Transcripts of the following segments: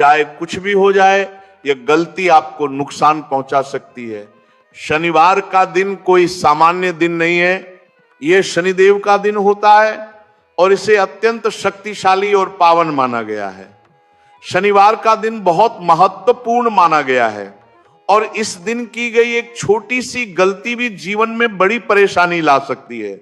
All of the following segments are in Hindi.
चाहे कुछ भी हो जाए, यह गलती आपको नुकसान पहुंचा सकती है। शनिवार का दिन कोई सामान्य दिन नहीं है, यह शनिदेव का दिन होता है और इसे अत्यंत शक्तिशाली और पावन माना गया है। शनिवार का दिन बहुत महत्वपूर्ण माना गया है और इस दिन की गई एक छोटी सी गलती भी जीवन में बड़ी परेशानी ला सकती है।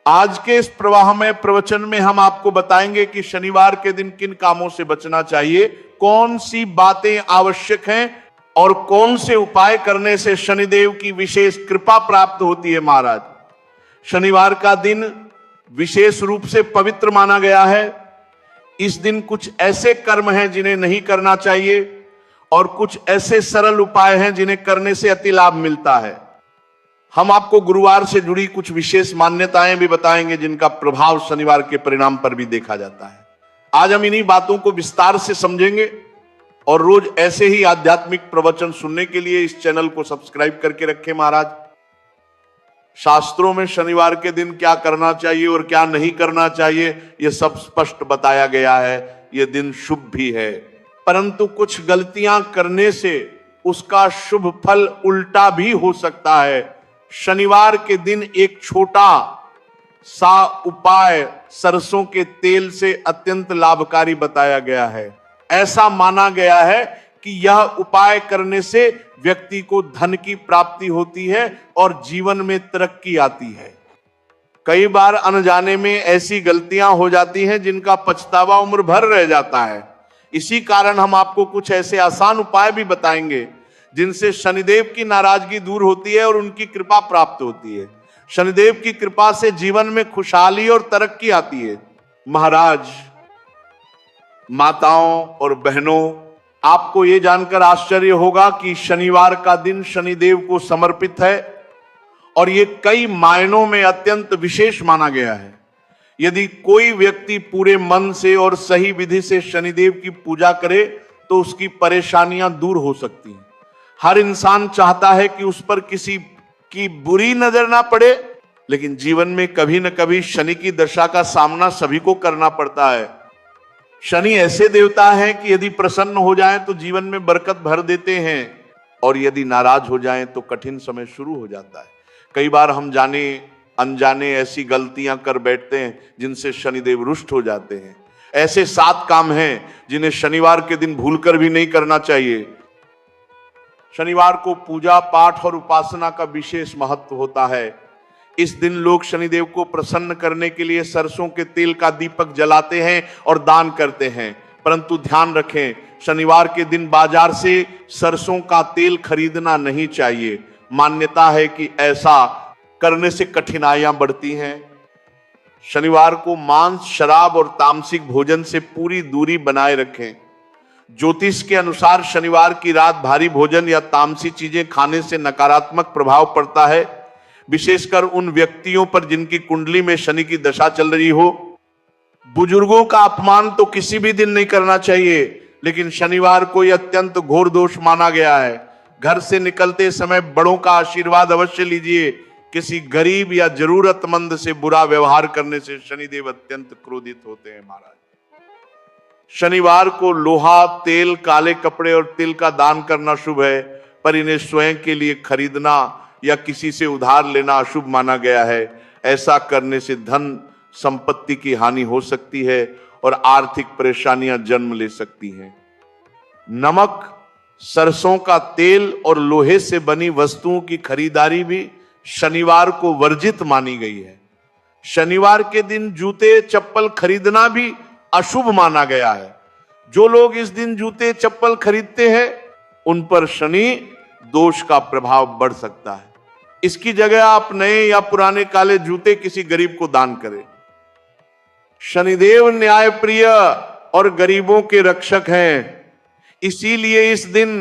आज के इस प्रवाहमय प्रवचन में हम आपको बताएंगे कि शनिवार के दिन किन कामों से बचना चाहिए, कौन सी बातें आवश्यक हैं और कौन से उपाय करने से शनिदेव की विशेष कृपा प्राप्त होती है। महाराज, शनिवार का दिन विशेष रूप से पवित्र माना गया है। इस दिन कुछ ऐसे कर्म हैं जिन्हें नहीं करना चाहिए और कुछ ऐसे सरल उपाय हैं जिन्हें करने से अति लाभ मिलता है। हम आपको गुरुवार से जुड़ी कुछ विशेष मान्यताएं भी बताएंगे जिनका प्रभाव शनिवार के परिणाम पर भी देखा जाता है। आज हम इन्हीं बातों को विस्तार से समझेंगे और रोज ऐसे ही आध्यात्मिक प्रवचन सुनने के लिए इस चैनल को सब्सक्राइब करके रखें। महाराज, शास्त्रों में शनिवार के दिन क्या करना चाहिए और क्या नहीं करना चाहिए यह सब स्पष्ट बताया गया है। यह दिन शुभ भी है, परंतु कुछ गलतियां करने से उसका शुभ फल उल्टा भी हो सकता है। शनिवार के दिन एक छोटा सा उपाय सरसों के तेल से अत्यंत लाभकारी बताया गया है। ऐसा माना गया है कि यह उपाय करने से व्यक्ति को धन की प्राप्ति होती है और जीवन में तरक्की आती है। कई बार अनजाने में ऐसी गलतियां हो जाती हैं जिनका पछतावा उम्र भर रह जाता है। इसी कारण हम आपको कुछ ऐसे आसान उपाय भी बताएंगे जिनसे शनिदेव की नाराजगी दूर होती है और उनकी कृपा प्राप्त होती है। शनिदेव की कृपा से जीवन में खुशहाली और तरक्की आती है। महाराज, माताओं और बहनों, आपको यह जानकर आश्चर्य होगा कि शनिवार का दिन शनिदेव को समर्पित है और यह कई मायनों में अत्यंत विशेष माना गया है। यदि कोई व्यक्ति पूरे मन से और सही विधि से शनिदेव की पूजा करे तो उसकी परेशानियां दूर हो सकती हैं। हर इंसान चाहता है कि उस पर किसी की बुरी नजर ना पड़े, लेकिन जीवन में कभी न कभी शनि की दशा का सामना सभी को करना पड़ता है। शनि ऐसे देवता हैं कि यदि प्रसन्न हो जाएं तो जीवन में बरकत भर देते हैं और यदि नाराज हो जाएं तो कठिन समय शुरू हो जाता है। कई बार हम जाने अनजाने ऐसी गलतियां कर बैठते हैं जिनसे शनिदेव रुष्ट हो जाते हैं। ऐसे 7 काम हैं जिन्हें शनिवार के दिन भूलकर भी नहीं करना चाहिए। शनिवार को पूजा पाठ और उपासना का विशेष महत्व होता है। इस दिन लोग शनिदेव को प्रसन्न करने के लिए सरसों के तेल का दीपक जलाते हैं और दान करते हैं। परंतु ध्यान रखें, शनिवार के दिन बाजार से सरसों का तेल खरीदना नहीं चाहिए। मान्यता है कि ऐसा करने से कठिनाइयां बढ़ती हैं। शनिवार को मांस, शराब और तामसिक भोजन से पूरी दूरी बनाए रखें। ज्योतिष के अनुसार शनिवार की रात भारी भोजन या तामसी चीजें खाने से नकारात्मक प्रभाव पड़ता है, विशेषकर उन व्यक्तियों पर जिनकी कुंडली में शनि की दशा चल रही हो। बुजुर्गों का अपमान तो किसी भी दिन नहीं करना चाहिए, लेकिन शनिवार को यह अत्यंत घोर दोष माना गया है। घर से निकलते समय बड़ों का आशीर्वाद अवश्य लीजिए। किसी गरीब या जरूरतमंद से बुरा व्यवहार करने से शनिदेव अत्यंत क्रोधित होते हैं। महाराज, शनिवार को लोहा, तेल, काले कपड़े और तिल का दान करना शुभ है, पर इन्हें स्वयं के लिए खरीदना या किसी से उधार लेना अशुभ माना गया है। ऐसा करने से धन संपत्ति की हानि हो सकती है और आर्थिक परेशानियां जन्म ले सकती हैं। नमक, सरसों का तेल और लोहे से बनी वस्तुओं की खरीदारी भी शनिवार को वर्जित मानी गई है। शनिवार के दिन जूते चप्पल खरीदना भी अशुभ माना गया है। जो लोग इस दिन जूते चप्पल खरीदते हैं उन पर शनि दोष का प्रभाव बढ़ सकता है। इसकी जगह आप नए या पुराने काले जूते किसी गरीब को दान करें। शनिदेव न्याय प्रिय और गरीबों के रक्षक हैं, इसीलिए इस दिन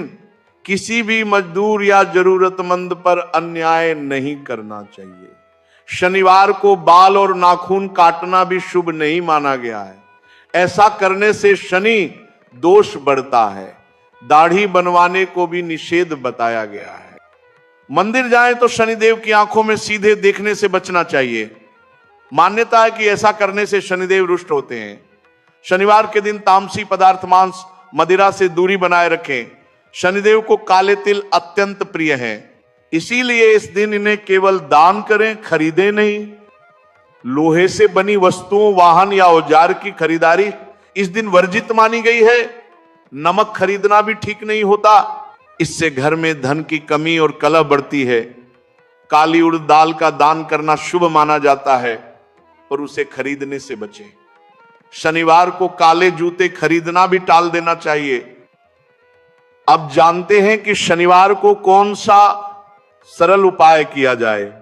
किसी भी मजदूर या जरूरतमंद पर अन्याय नहीं करना चाहिए। शनिवार को बाल और नाखून काटना भी शुभ नहीं माना गया है। ऐसा करने से शनि दोष बढ़ता है। दाढ़ी बनवाने को भी निषेध बताया गया है। मंदिर जाएं तो शनिदेव की आंखों में सीधे देखने से बचना चाहिए। मान्यता है कि ऐसा करने से शनिदेव रुष्ट होते हैं। शनिवार के दिन तामसी पदार्थ, मांस मदिरा से दूरी बनाए रखें। शनिदेव को काले तिल अत्यंत प्रिय हैं, इसीलिए इस दिन इन्हें केवल दान करें, खरीदें नहीं। लोहे से बनी वस्तुओं, वाहन या औजार की खरीदारी इस दिन वर्जित मानी गई है। नमक खरीदना भी ठीक नहीं होता, इससे घर में धन की कमी और कलह बढ़ती है। काली उड़द दाल का दान करना शुभ माना जाता है, पर उसे खरीदने से बचें। शनिवार को काले जूते खरीदना भी टाल देना चाहिए। अब जानते हैं कि शनिवार को कौन सा सरल उपाय किया जाए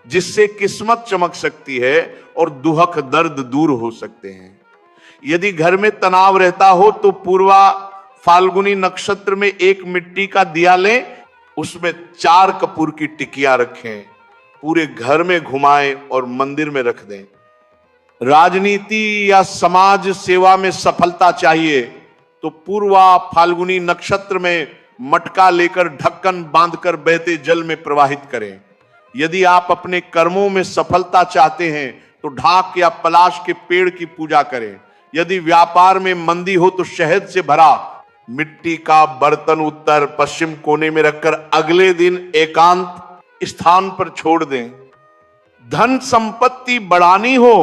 जिससे किस्मत चमक सकती है और दुहक दर्द दूर हो सकते हैं। यदि घर में तनाव रहता हो तो पूर्वा फाल्गुनी नक्षत्र में एक मिट्टी का दिया लें, उसमें 4 कपूर की टिकिया रखें, पूरे घर में घुमाएं और मंदिर में रख दें। राजनीति या समाज सेवा में सफलता चाहिए तो पूर्वा फाल्गुनी नक्षत्र में मटका लेकर ढक्कन बांधकर बहते जल में प्रवाहित करें। यदि आप अपने कर्मों में सफलता चाहते हैं तो ढाक या पलाश के पेड़ की पूजा करें। यदि व्यापार में मंदी हो तो शहद से भरा मिट्टी का बर्तन उत्तर पश्चिम कोने में रखकर अगले दिन एकांत स्थान पर छोड़ दें। धन संपत्ति बढ़ानी हो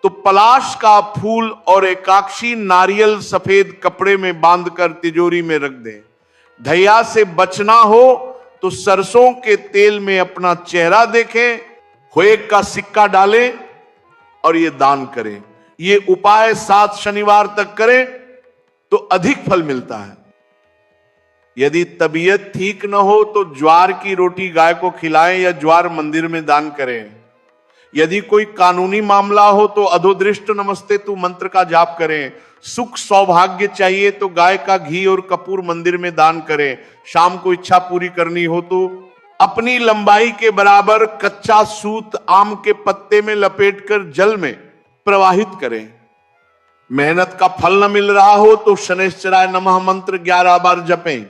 तो पलाश का फूल और एकाक्षी नारियल सफेद कपड़े में बांधकर तिजोरी में रख दें। धैया से बचना हो तो सरसों के तेल में अपना चेहरा देखें, होए का सिक्का डालें और ये दान करें। ये उपाय 7 शनिवार तक करें तो अधिक फल मिलता है। यदि तबीयत ठीक न हो तो ज्वार की रोटी गाय को खिलाएं या ज्वार मंदिर में दान करें। यदि कोई कानूनी मामला हो तो अधोदृष्ट नमस्ते तू मंत्र का जाप करें। सुख सौभाग्य चाहिए तो गाय का घी और कपूर मंदिर में दान करें। शाम को इच्छा पूरी करनी हो तो अपनी लंबाई के बराबर कच्चा सूत आम के पत्ते में लपेटकर जल में प्रवाहित करें। मेहनत का फल न मिल रहा हो तो शनैश्चराय नमः मंत्र 11 बार जपें।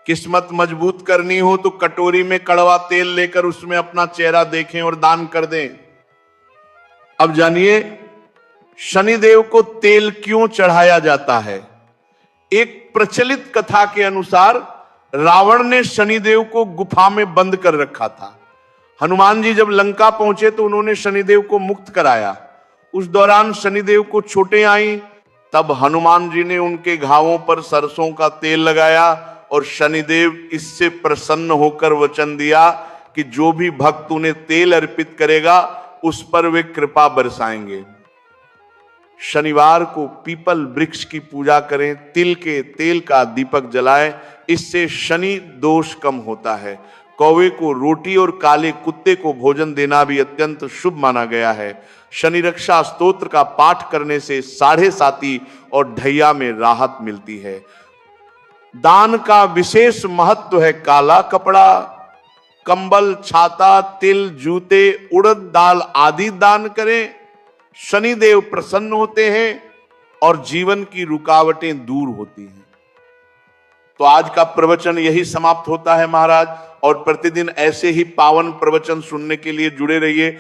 किस्मत मजबूत करनी हो तो कटोरी में कड़वा तेल लेकर उसमें अपना चेहरा देखें और दान कर दें। अब जानिए शनिदेव को तेल क्यों चढ़ाया जाता है। एक प्रचलित कथा के अनुसार रावण ने शनिदेव को गुफा में बंद कर रखा था। हनुमान जी जब लंका पहुंचे तो उन्होंने शनिदेव को मुक्त कराया। उस दौरान शनिदेव को चोटें आई, तब हनुमान जी ने उनके घावों पर सरसों का तेल लगाया और शनिदेव इससे प्रसन्न होकर वचन दिया कि जो भी भक्त उन्हें तेल अर्पित करेगा उस पर वे कृपा बरसाएंगे। शनिवार को पीपल वृक्ष की पूजा करें, तिल के तेल का दीपक जलाएं, इससे शनि दोष कम होता है। कौवे को रोटी और काले कुत्ते को भोजन देना भी अत्यंत शुभ माना गया है। शनि रक्षा स्तोत्र का पाठ करने से साढ़े साती और ढैया में राहत मिलती है। दान का विशेष महत्व है। काला कपड़ा, कंबल, छाता, तिल, जूते, उड़द दाल आदि दान करें। शनिदेव प्रसन्न होते हैं और जीवन की रुकावटें दूर होती हैं। तो आज का प्रवचन यही समाप्त होता है महाराज, और प्रतिदिन ऐसे ही पावन प्रवचन सुनने के लिए जुड़े रहिए।